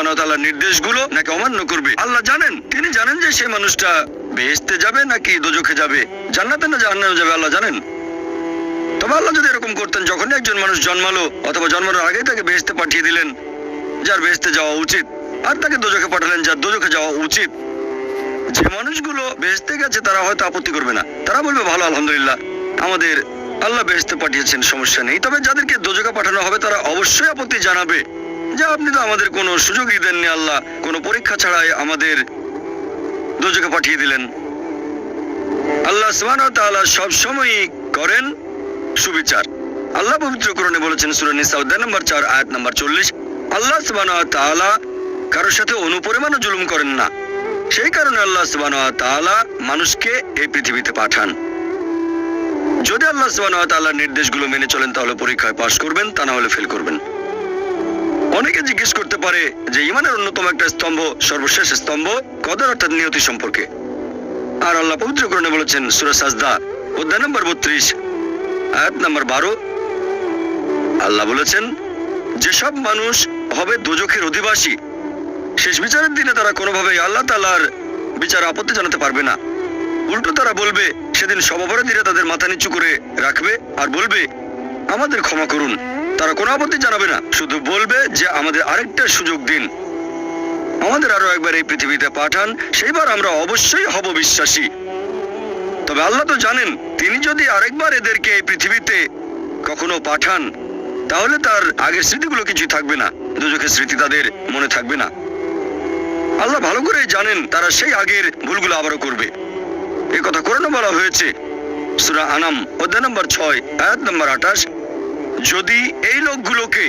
সুবহানাহু ওয়া তাআলার নির্দেশগুলো নাকি অমান্য করবে। আল্লাহ জানেন, তিনি জানেন যে সেই মানুষটা বেহেশতে যাবে নাকি দোজখে যাবে, জান্নাতে না জাহান্নামে যাবে, আল্লাহ জানেন। তবে আল্লাহ যদি এরকম করতেন, যখনই একজন মানুষ জন্মালো অথবা জন্মানোর আগেই তাকে বেহেশতে পাঠিয়ে দিলেন যার বেহেশতে যাওয়া উচিত, আর তাকে দোজখে পাঠালেন যার দোজখে যাওয়া উচিত, যে মানুষগুলো বেহেশতে গেছে তারা হয়তো আপত্তি করবে না, তারা বলবে ভালো, আলহামদুলিল্লাহ, আমাদের আল্লাহ বেহেশতে পাঠিয়েছেন, সমস্যা নেই। তবে যাদেরকে দোজখে পাঠানো হবে তারা অবশ্যই আপত্তি জানাবে যে আপনি তো আমাদের কোনো সুযোগই দেননি, আল্লাহ কোনো পরীক্ষা ছাড়াই আমাদের দোজখে পাঠিয়ে দিলেন। আল্লাহ সুবহানাহু ওয়া তাআলা সব সময়ই করেন সুবিচার। আল্লাহ পবিত্র কোরআনে বলেছেন সূরা নিসা অধ্যায় নম্বর 4 আয়াত নম্বর 40, আল্লাহ সুবহানাহু ওয়া তাআলা কারোর সাথে অনুপরিমাণও জুলুম করেন না। সেই কারণে আল্লাহ সুবহানাহু ওয়া তাআলা মানুষকে এই পৃথিবীতে পাঠান। যদি আল্লাহ সুবহানাহু ওয়া তাআলার নির্দেশগুলো মেনে চলেন তাহলে পরীক্ষায় পাশ করবেন, তা না হলে ফেল করবেন। অনেকে জিজ্ঞেস করতে পারে যে ঈমানের অন্যতম একটা স্তম্ভ, সর্বশেষ স্তম্ভ কদর অর্থাৎ নিয়তি সম্পর্কে। আর আল্লাহ পবিত্র কোরআনে বলেছেন সূরা সাজদা অধ্যায় নম্বর 32 আয়াত নম্বর 12, আল্লাহ বলেছেন যেসব মানুষ হবে দোজখের অধিবাসী, শেষ বিচারের দিনে তারা কোনোভাবেই আল্লাহ তাআলার বিচারে আপত্তি জানাতে পারবে না। উল্টো তারা বলবে, সেদিন সব অপরাধীরা তাদের মাথা নিচু করে রাখবে আর বলবে আমাদের ক্ষমা করুন। তারা কোনো আপত্তি জানাবে না, শুধু বলবে যে আমাদের আরেকটা সুযোগ দিন, আমাদের আরো একবার এই পৃথিবীতে পাঠান, সেইবার আমরা অবশ্যই হব বিশ্বাসী। তবে আল্লাহ তো জানেন, তিনি যদি আরেকবার এদেরকে এই পৃথিবীতে কখনো পাঠান তাহলে তার আগের স্মৃতিগুলো কিছুই থাকবে না, দোজখের স্মৃতি তাদের মনে থাকবে না। আল্লাহ ভালো করেই জানেন তারা সেই আগের ভুলগুলো আবারও করবে। এই কথা কোরআনে বলা হয়েছে সূরা আনাম অধ্যায় নম্বর 6 আয়াত নম্বর 28, যদি এই লোকগুলোকে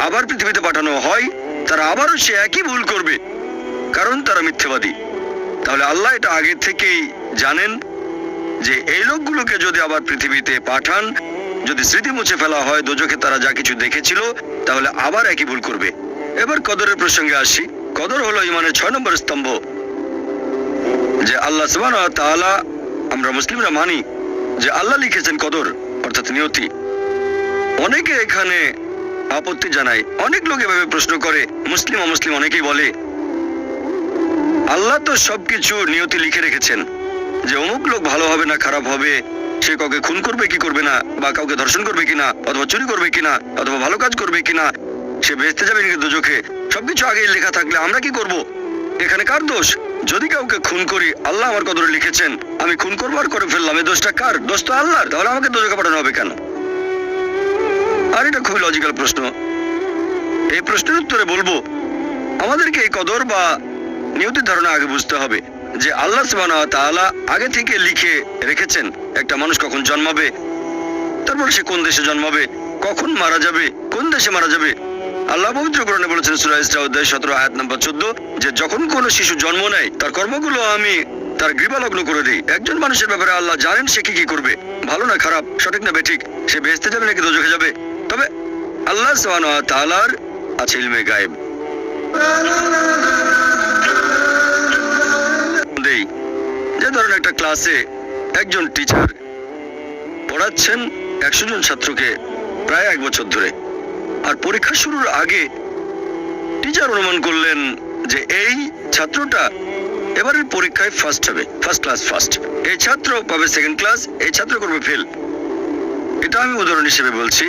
আবার পৃথিবীতে পাঠানো হয় তারা আবারও সে একই ভুল করবে, কারণ তারা মিথ্যাবাদী। তাহলে আল্লাহ এটা আগে থেকেই জানেন যে এই লোকগুলোকে যদি আবার পৃথিবীতে পাঠান, যদি স্মৃতি মুছে ফেলা হয় দোজখে তারা যা কিছু দেখেছিল, তাহলে আবার একই ভুল করবে। এবার কদরের প্রসঙ্গে আসি। কদর হলো ঈমানের 6 নম্বর স্তম্ভ, যে আল্লাহ সুবহানাহু ওয়া তাআলা, আমরা মুসলিমরা মানি যে আল্লাহ লিখেছেন কদর অর্থাৎ নিয়তি। অনেকে এখানে আপত্তি জানায়, অনেক লোক এভাবে প্রশ্ন করে, মুসলিম অমুসলিম অনেকেই বলে আল্লাহ তো সবকিছু নিয়তি লিখে রেখেছেন যে অমুক লোক ভালো হবে না খারাপ হবে, সে কাউকে খুন করবে কি করবে না, বা কাউকে ধর্ষণ করবে কিনা, অথবা চুরি করবে কিনা, অথবা ভালো কাজ করবে কিনা, সে বেহেশতে যাবে নাকি দোজখে, সবকিছু আগেই লেখা থাকলে আমরা কি করব? এখানে কার দোষ? যদি কাউকে খুন করি, আল্লাহ আমার কদরে লিখেছেন, আমি খুন করবো আর করে ফেললাম, এই দোষটা কার? দোষ তো আল্লাহর, তাহলে আমাকে দোজখে পাঠানো হবে কেন? আর এটা খুবই লজিক্যাল প্রশ্ন। এই প্রশ্নের উত্তরে বলবো, আমাদেরকে এই কদর বা নিয়তির ধারণা আগে বুঝতে হবে যে আল্লাহ সুবহানাহু ওয়া তাআলা আগে থেকে লিখে রেখেছেন একটা মানুষ কখন জন্মাবে, তারপর সে কোন দেশে জন্মাবে, কখন মারা যাবে, কোন দেশে মারা যাবে। আল্লাহ পবিত্র কোরআনে বলেছেন সূরা ইসরা অধ্যায় 17 আয়াত নম্বর 14, যে যখন কোনো শিশু জন্ম নেয় তার কর্মগুলো আমি তার গ্রীবালগ্ন করে দিই। একজন মানুষের ব্যাপারে আল্লাহ জানেন সে কি করবে, ভালো না খারাপ, সঠিক না বেঠিক, সে বেহেশতে যাবে নাকি দোজখে যাবে। তবে আল্লাহ সুবহানাহু ওয়া তাআলার আছে ইলমে গায়েব। যে ধরেন একটা ক্লাসে একজন টিচার পড়াচ্ছেন 100 জন ছাত্রকে প্রায় 1 বছর ধরে, আর পরীক্ষা শুরুর আগে টিচার অনুমান করলেন যে এই ছাত্রটা এবারের পরীক্ষায় ফার্স্ট হবে, ফার্স্ট ক্লাস ফার্স্ট, এই ছাত্র পাবে সেকেন্ড ক্লাস, এই ছাত্র করবে ফেল। এটা আমি উদাহরণ হিসেবে বলছি।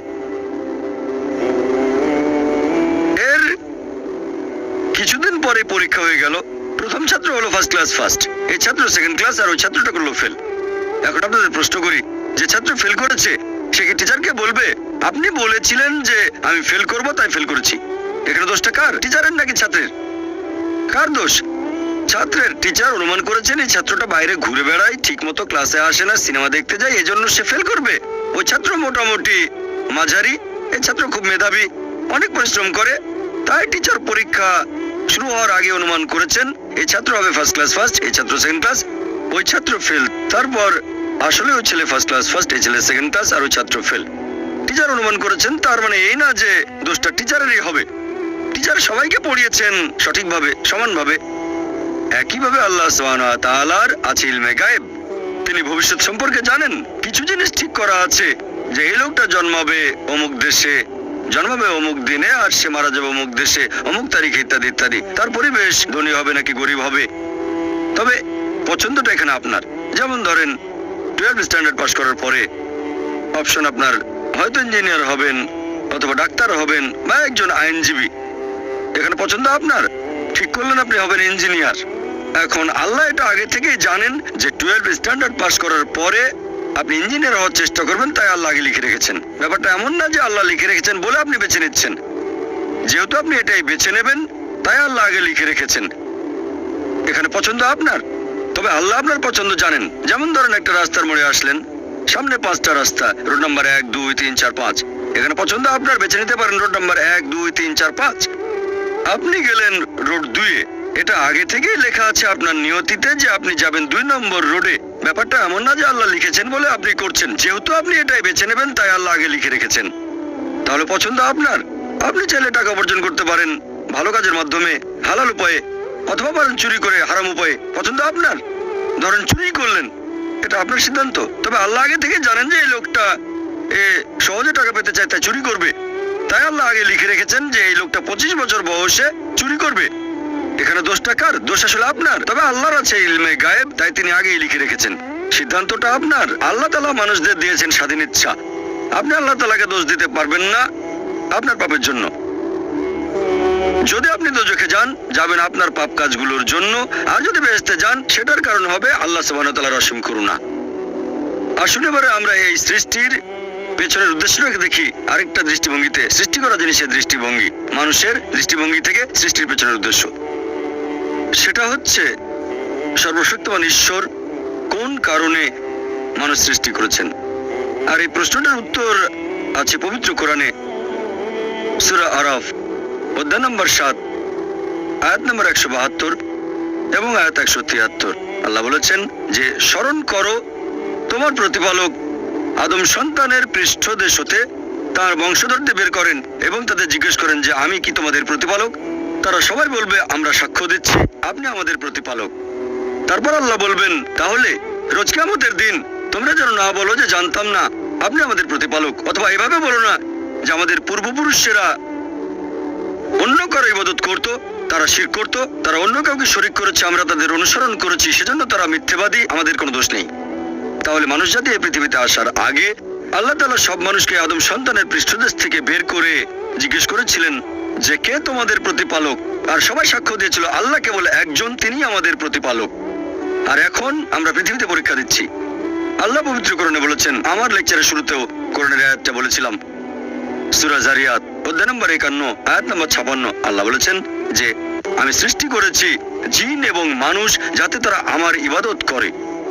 এর কিছুদিন পরে পরীক্ষা হয়ে গেল, প্রথম ছাত্র হলো ফার্স্ট ক্লাস ফার্স্ট, এই ছাত্র সেকেন্ড ক্লাস, আর ওই ছাত্রটা করলো ফেল। এখন আপনাদের প্রশ্ন করি, যে ছাত্র ফেল করেছে সে কি টিচারকে বলবে আপনি বলেছিলেন যে আমি ফেল করব তাই ফেল করেছি? এখানে দোষটা কার, টিচারের নাকি ছাত্রের? কার দোষ? ছাত্রের। টিচার অনুমান করেছেন এই ছাত্রটা বাইরে ঘুরে বেড়ায়, ঠিক মতো ক্লাসে আসে না, সিনেমা দেখতে যায়, এই জন্য সে ফেল করবে। ওই ছাত্র মোটামুটি মাঝারি, এই ছাত্র খুব মেধাবী, অনেক পরিশ্রম করে, তাই টিচার পরীক্ষা শুরু হওয়ার আগে অনুমান করেছেন এই ছাত্র হবে ফার্স্ট ক্লাস ফার্স্ট, এই ছাত্র সেকেন্ড ক্লাস, ওই ছাত্র ফেল। তারপর আসলে ওই ছেলে ফার্স্ট ক্লাস ফার্স্ট, এই ছেলে সেকেন্ড ক্লাস, আর ওই ছাত্র ফেল। টিচার অনুমান করেছেন, তার মানে এই না যে দোষটা টিচারেরই হবে। টিচার সবাইকে পড়িয়েছেন সঠিকভাবে, সমানভাবে। একইভাবে আল্লাহ সুবহানাহু ওয়া তাআলার আছে ইলমে গায়েব, তিনি ভবিষ্যৎ সম্পর্কে জানেন। কিছু জিনিস ঠিক করা আছে যে এই লোকটা জন্মাবে অমুক দেশে, জন্মাবে অমুক দিনে আর সে মারা যাবে অমুক দেশে অমুক তারিখে ইত্যাদি ইত্যাদি। তার পরিবেশ ধনী হবে নাকি গরিব হবে, তবে পছন্দটা এখানে আপনার। যেমন ধরেন 12 স্ট্যান্ডার্ড পাস করার পরে অপশন আপনার হয়তো ইঞ্জিনিয়ার হবেন অথবা ডাক্তার হবেন বা একজন আইনজীবী। এখানে পছন্দ আপনার, ঠিক করলেন আপনি হবেন ইঞ্জিনিয়ার। এখন আল্লাহ এটা আগে থেকেই জানেন যে 12 স্ট্যান্ডার্ড পাস করার পরে আপনি ইঞ্জিনিয়ার হওয়ার চেষ্টা করবেন, তাই আল্লাহ আগে লিখে রেখেছেন। ব্যাপারটা এমন না যে আল্লাহ লিখে রেখেছেন বলে আপনি বেছে নিচ্ছেন। যেহেতু আপনি এটাই বেছে নেবেন তাই আল্লাহ আগে লিখে রেখেছেন। এখানে পছন্দ আপনার, তবে আল্লাহ আপনার পছন্দ জানেন। যেমন ধরেন একটা রাস্তার মোড়ে আসলেন, সামনে 5টা রাস্তা, রোড নাম্বার 1, 2, 3, 4, 5। এখানে পছন্দ আপনার, বেছে নিতে পারেন রোড নাম্বার 1, 2, 3, 4, 5। আপনি গেলেন রোড 2-এ, এটা আগে থেকেই লেখা আছে আপনার নিয়তিতে যে আপনি যাবেন 2 নম্বর রোডে। ব্যাপারটা এমন না যে আল্লাহ লিখেছেন বলে আপনি করছেন। যেহেতু আপনি এটাই বেছে নেবেন তাই আল্লাহ আগে লিখে রেখেছেন। তাহলে পছন্দ আপনার। আপনি চাইলে টাকা উপার্জন করতে পারেন ভালো কাজের মাধ্যমে, হালাল উপায়ে, অথবা পারেন চুরি করে হারাম উপায়ে। পছন্দ আপনার। ধরেন চুরি করলেন, এটা আপনার সিদ্ধান্ত। তবে আল্লাহ আগে থেকে জানেন যে এই লোকটা সহজে টাকা পেতে চায় তাই চুরি করবে, তাই আল্লাহ আগে লিখে রেখেছেন যে এই লোকটা 25 বছর বয়সে চুরি করবে। এখানে দোষটা কার? দোষ আসলে আপনার। তবে আল্লাহর আছে ইলমে গায়েব, তাই তিনি আগেই লিখে রেখেছেন। সিদ্ধান্তটা আপনার। আল্লাহ তাআলা মানুষদের দিয়েছেন স্বাধীন ইচ্ছা। আপনি আল্লাহ তাআলাকে দোষ দিতে পারবেন না আপনার পাপের জন্য। যদি আপনি দোজখে যান, যাবেন আপনার পাপ কাজগুলোর জন্য, আর যদি বেহেশতে যান সেটার কারণ হবে আল্লাহ সুবহানাহু ওয়া তাআলার অসীম করুণা। আসুন এবারে আমরা এই সৃষ্টির পেছনের উদ্দেশ্যটাকে দেখি আরেকটা দৃষ্টিভঙ্গিতে। সৃষ্টি করা জিনিসের দৃষ্টিভঙ্গি, মানুষের দৃষ্টিভঙ্গি থেকে সৃষ্টির পেছনের উদ্দেশ্য, সেটা হচ্ছে সর্বশক্তিমান ঈশ্বর কোন কারণে মানুষ সৃষ্টি করেছেন। আর এই প্রশ্নটার উত্তর আছে পবিত্র কোরআনে, সূরা আরাফ অধ্যায় নম্বর 7, আয়াত নম্বর 172 এবং আয়াত 173। আল্লাহ বলেছেন যে স্মরণ করো তোমার প্রতিপালক আদম সন্তানের পৃষ্ঠদেশ হতে তার বংশধরদের বের করেন এবং তাদের জিজ্ঞেস করেন যে আমি কি তোমাদের প্রতিপালক? তারা সবাই বলবে আমরা সাক্ষ্য দিচ্ছি আপনি আমাদের প্রতিপালক। তারপর আল্লাহ বলবেন তাহলে রোজ কিয়ামতের দিন তোমরা যেন না বলো যে জানতাম না আপনি আমাদের প্রতিপালক, অথবা এভাবে বলো না যে আমাদের পূর্বপুরুষেরা অন্য কারো ইবাদত করত, তারা শিরক করত, তারা অন্য কাউকে শরীক করেছে, আমরা তাদের অনুসরণ করেছি, সেজন্য তারা মিথ্যাবাদী, আমাদের কোনো দোষ নেই। তাহলে মানুষ জাতি এই পৃথিবীতে আসার আগে আল্লাহ তাআলা সব মানুষকে আদম সন্তানের পৃষ্ঠদেশ থেকে বের করে জিজ্ঞেস করেছিলেন যে কে তোমাদের প্রতিপালক, আর সবাই সাক্ষ্য দিয়েছিল আল্লাহ কেবল একজন, তিনি আমাদের প্রতিপালক। আর এখন আমরা পৃথিবীতে পরীক্ষা দিচ্ছি। আল্লাহ পবিত্র কোরআনে বলেছেন, আমার লেকচারের শুরুতেও কোরআনের আয়াতটা বলেছিলাম, সূরা জারিয়াত অধ্যায় নম্বর 51 আয়াত নম্বর 56। আল্লাহ বলেছেন যে আমি সৃষ্টি করেছি জিন এবং মানুষ যাতে তারা আমার ইবাদত করে।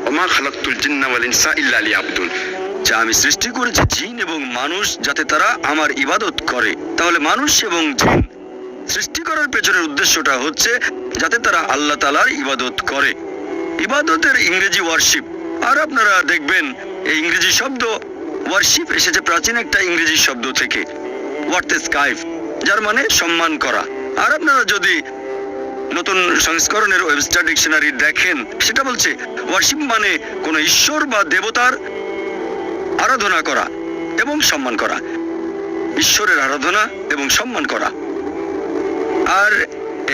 ওমা খালাকতুল জিন্না ওয়াল ইনসা ইল্লা লিয়াবুদুন, যে আমি সৃষ্টি করেছি জিন এবং মানুষ যাতে তারা আমার ইবাদত করে। তাহলে মানুষ এবং জিন সৃষ্টি করার পেছনের উদ্দেশ্যটা হচ্ছে যাতে তারা আল্লাহ তাআলার ইবাদত করে। ইবাদতের ইংরেজি ওয়ারশিপ, আর আপনারা দেখবেন এই ইংরেজি শব্দ ওয়ারশিপ এসেছে প্রাচীন একটা ইংরেজি শব্দ থেকে, ওয়ার্তেস্কাইফ, যার মানে সম্মান করা। আর আপনারা যদি নতুন সংস্করণের ওয়েবস্টার ডিকশনারি দেখেন, সেটা বলছে ওয়ারশিপ মানে কোনো ঈশ্বর বা দেবতার আরাধনা করা এবং সম্মান করা, ঈশ্বরের আরাধনা এবং সম্মান করা। আর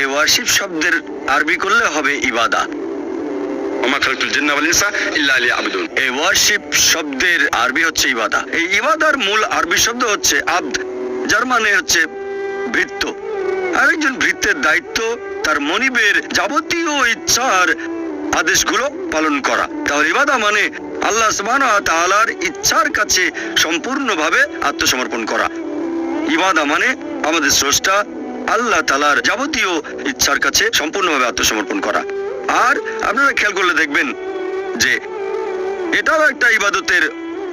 এই ওয়ারশিপ শব্দের আরবি করলে হবে ইবাদা। ওমা খালাকতুল জিন্না ওয়াল ইনসা ইল্লা লিয়াবুদুন, এই ওয়ারশিপ শব্দের আরবি হচ্ছে ইবাদা। এই ইবাদার মূল আরবি শব্দ হচ্ছে আবদ, যার মানে হচ্ছে ভৃত্য। আরেকজন ভৃত্যের দায়িত্ব তার মনিবের যাবতীয় ইচ্ছার আদেশগুলো পালন করা। তাহলে ইবাদা মানে আল্লাহ সুবহানাহু ওয়া তাআলার ইচ্ছার কাছে সম্পূর্ণভাবে আত্মসমর্পণ করা। ইবাদা মানে আমাদের স্রষ্টা আল্লাহ তাআলার যাবতীয় ইচ্ছার কাছে সম্পূর্ণভাবে আত্মসমর্পণ করা। আর আপনারা খেয়াল করলে দেখবেন যে এটাও একটা ইবাদতের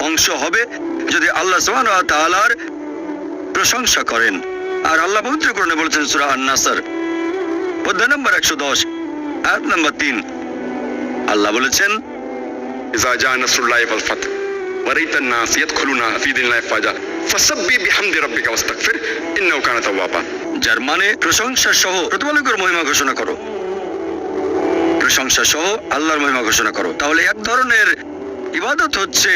অংশ হবে যদি আল্লাহ সুবহানাহু ওয়া তাআলার প্রশংসা করেন। আর আল্লাহ পবিত্র কোরআনে বলেছেন সূরা আন-নাসর অধ্যায় নম্বর 110 আয়াত নম্বর 3। আল্লাহ বলেছেন, ইযা জা নাসরুল্লাহি ওয়াল ফাত ওয়া রাআইতান নাস ইয়াদখুলুনা ফি দীনিল্লাহি আফওয়াজা ফাসাব্বিহ বিহামদি রাব্বিকা ওয়াস্তাগফির ইন্নাহু কানা তাওয়াবা, যার মানে প্রশংসা সহ প্রতিপালকের মহিমা ঘোষণা করো, প্রশংসা সহ আল্লাহর মহিমা ঘোষণা করো। তাহলে এক ধরনের ইবাদত হচ্ছে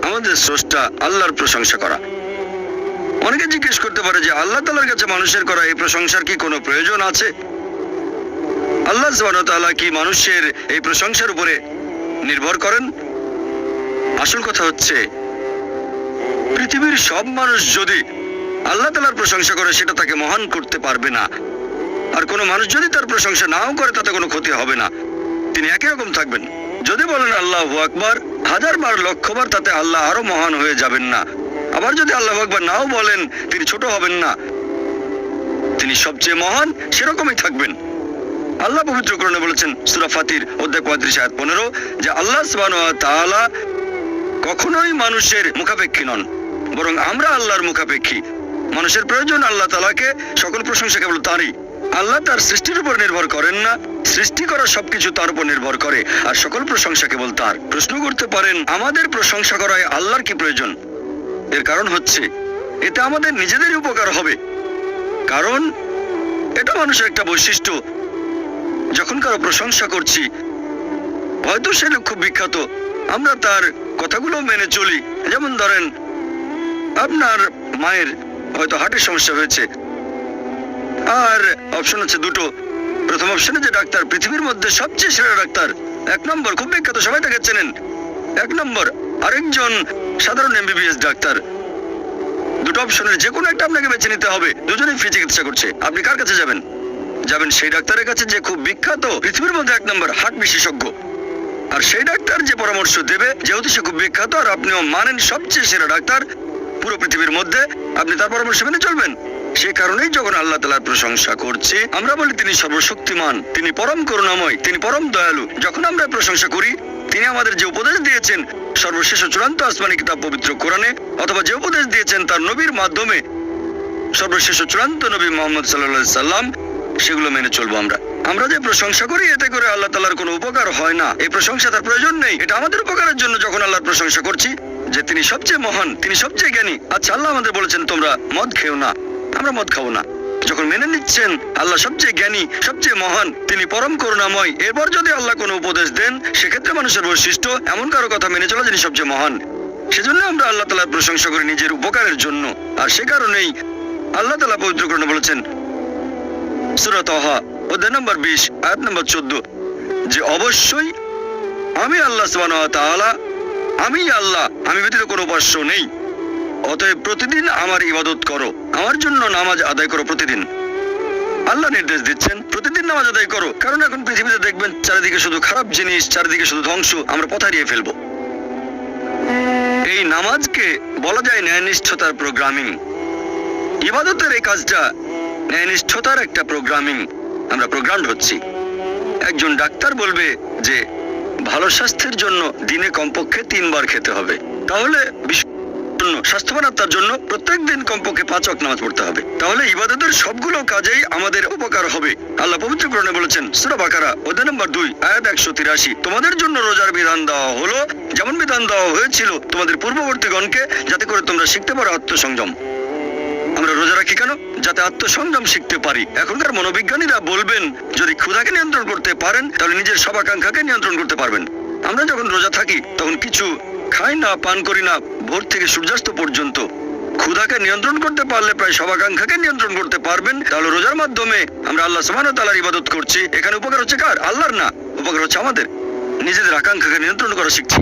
আমাদের স্রষ্টা আল্লাহর প্রশংসা করা। অনেকে জিজ্ঞেস করতে পারে যে আল্লাহ তাআলার কাছে মানুষের করা এই প্রশংসার কি কোনো প্রয়োজন আছে? আল্লাহ সুবহানাহু ওয়া তাআলা কি মানুষের এই প্রশংসার উপরে নির্ভর করেন? আসল কথা হচ্ছে, পৃথিবীর সব মানুষ যদি আল্লাহ তাআলার প্রশংসা করে সেটা তাকে মহান করতে পারবে না। আর কোনো মানুষ যদি তার প্রশংসা নাও করে তাতে কোনো ক্ষতি হবে না, তিনি একই রকম থাকবেন। যদি বলেন আল্লাহু আকবার 1000 বার 1,00,000 বার, তাতে আল্লাহ আরো মহান হয়ে যাবেন না। আবার যদি আল্লাহু আকবার নাও বলেন, তিনি ছোট হবেন না, তিনি সবচেয়ে মহান সেরকমই থাকবেন। আল্লাহ পবিত্র কোরআনে বলেছেন সূরা ফাতির অধ্যায় 35 আয়াত 15 যে আল্লাহ সুবহানাহু ওয়া তাআলা কখনোই মানুষের মুখাপেক্ষী নন, বরং আমরা আল্লাহর মুখাপেক্ষী। মানুষের প্রয়োজন আল্লাহ তাআলাকে, সকল প্রশংসা কেবল তারই। আল্লাহ তার সৃষ্টির উপর নির্ভর করেন না, সৃষ্টি করা সবকিছু তার উপর নির্ভর করে, আর সকল প্রশংসা কেবল তার। প্রশ্ন করতে পারেন আমাদের প্রশংসা করায় আল্লাহর কি প্রয়োজন? এর কারণ হচ্ছে এতে আমাদের নিজেদেরই উপকার হবে, কারণ এটা মানুষের একটা বৈশিষ্ট্য। যখন কারো প্রশংসা করছি, হয়তো সে লোক খুব বিখ্যাত, আমরা তার কথাগুলো মেনে চলি। যেমন ধরেন, আপনার মায়ের হয়তো হার্টের সমস্যা হয়েছে, আর অপশন আছে দুটো। প্রথম অপশনে যে ডাক্তার পৃথিবীর মধ্যে সবচেয়ে সেরা ডাক্তার, 1 নম্বর, খুব বিখ্যাত, সবাই তাকে চেনেন, 1 নম্বর। আরেকজন সাধারণ MBBS ডাক্তার। দুটো অপশনের যে কোনো একটা আপনাকে বেছে নিতে হবে। দুজনেই ফ্রি চিকিৎসা করছে। আপনি কার কাছে যাবেন? যাবেন সেই ডাক্তারের কাছে যে খুব বিখ্যাত, পৃথিবীর মধ্যে 1 নম্বর হার্ট বিশেষজ্ঞ। আর সেই ডাক্তার যে পরামর্শ দেবে, যেহেতু সে খুব বিখ্যাত আর আপনিও মানেন সবচেয়ে সেরা ডাক্তার পুরো পৃথিবীর মধ্যে, আপনি তার পরামর্শ মেনে চলবেন। সেই কারণেই যখন আল্লাহ তাআলার প্রশংসা করছি, আমরা বলি তিনি সর্বশক্তিমান, তিনি পরম করুণাময়, তিনি পরম দয়ালু। যখন আমরা প্রশংসা করি, তিনি আমাদের যে উপদেশ দিয়েছেন সর্বশেষ ও চূড়ান্ত আসমানি কিতাব পবিত্র কোরআনে, অথবা যে উপদেশ দিয়েছেন তার নবীর মাধ্যমে সর্বশেষ ও চূড়ান্ত নবী মুহাম্মদ সাল্লাল্লাহু আলাইহি সাল্লাম, সেগুলো মেনে চলবো। আমরা যে প্রশংসা করি, এতে করে আল্লাহ তাআলার কোনো উপকার হয় না। এই প্রশংসা তার প্রয়োজন নেই, এটা আমাদের উপকারের জন্য। যখন আল্লাহর প্রশংসা করছি যে তিনি সবচেয়ে মহান, তিনি সবচেয়ে জ্ঞানী। আচ্ছা, আল্লাহ আমাদের বলেছেন তোমরা মদ খেও না, আমরা মদ খাবো না। যখন মেনে নিচ্ছেন আল্লাহ সবচেয়ে জ্ঞানী, সবচেয়ে মহান, তিনি পরম করুণাময়, এরপর যদি আল্লাহ কোনো উপদেশ দেন, সেক্ষেত্রে মানুষের বৈশিষ্ট্য এমন কারো কথা মেনে চলা যিনি সবচেয়ে মহান। সেজন্য আমরা আল্লাহ তাআলার প্রশংসা করি নিজের উপকারের জন্য। আর সে কারণেই আল্লাহ তাআলা পবিত্র কোরআনে বলেছেন সূরা তাহা অধ্যায় নম্বর 20 আয়াত নম্বর 14 যে অবশ্যই আমি আল্লাহ সুবহানাহু ওয়া তাআলা, আমি আল্লাহ, আমি ব্যতীত কোনো উপাস্য নেই। অতএব প্রতিদিন আমার ইবাদত করো, আমার জন্য নামাজ আদায় করো প্রতিদিন। আল্লাহ নির্দেশ দিচ্ছেন প্রতিদিন নামাজ আদায় করো, কারণ এখন পৃথিবীতে দেখবেন চারিদিকে শুধু খারাপ জিনিস, চারিদিকে শুধু ধ্বংস, আমরা পথ হারিয়ে ফেলবো। এই নামাজকে বলা যায় ন্যায়নিষ্ঠতার প্রোগ্রামিং। ইবাদতের এই কাজটা ন্যায়নিষ্ঠতার একটা প্রোগ্রামিং। আমরা প্রোগ্রামড হচ্ছি। একজন ডাক্তার বলবে যে ভালো স্বাস্থ্যের জন্য দিনে কমপক্ষে 3 বার খেতে হবে, তাহলে স্বাস্থ্যবান আত্মার জন্য প্রত্যেক দিন কমপক্ষে 5 ওয়াক্ত নামাজ পড়তে হবে। তাহলে ইবাদতের সবগুলো কাজেই আমাদের উপকার হবে। আল্লাহ পবিত্র কোরআনে বলেছেন সূরা বাকারা অধ্যায় নম্বর 2 আয়াত 183 তোমাদের জন্য রোজার বিধান দেওয়া হলো যেমন বিধান দেওয়া হয়েছিল তোমাদের পূর্ববর্তীগণকে, যাতে করে তোমরা শিখতে পারো আত্মসংযম। আমরা রোজা রাখি কেন? যাতে আত্মসংযম শিখতে পারি। এখনকার মনোবিজ্ঞানীরা বলবেন যদি ক্ষুধাকে নিয়ন্ত্রণ করতে পারেন, তাহলে নিজের সব আকাঙ্ক্ষাকে নিয়ন্ত্রণ করতে পারবেন। আমরা যখন রোজা থাকি তখন কিছু খাই না, পান করি না, ভোর থেকে সূর্যাস্ত পর্যন্ত। ক্ষুধাকে নিয়ন্ত্রণ করতে পারলে প্রায় সব আকাঙ্ক্ষাকে নিয়ন্ত্রণ করতে পারবেন। তাহলে রোজার মাধ্যমে আমরা আল্লাহ সুবহানাহু ওয়া তাআলার ইবাদত করছি। এখানে উপকার হচ্ছে কার? আল্লাহর না, উপকার হচ্ছে আমাদের। নিজেদের আকাঙ্ক্ষাকে নিয়ন্ত্রণ করা শিখছি।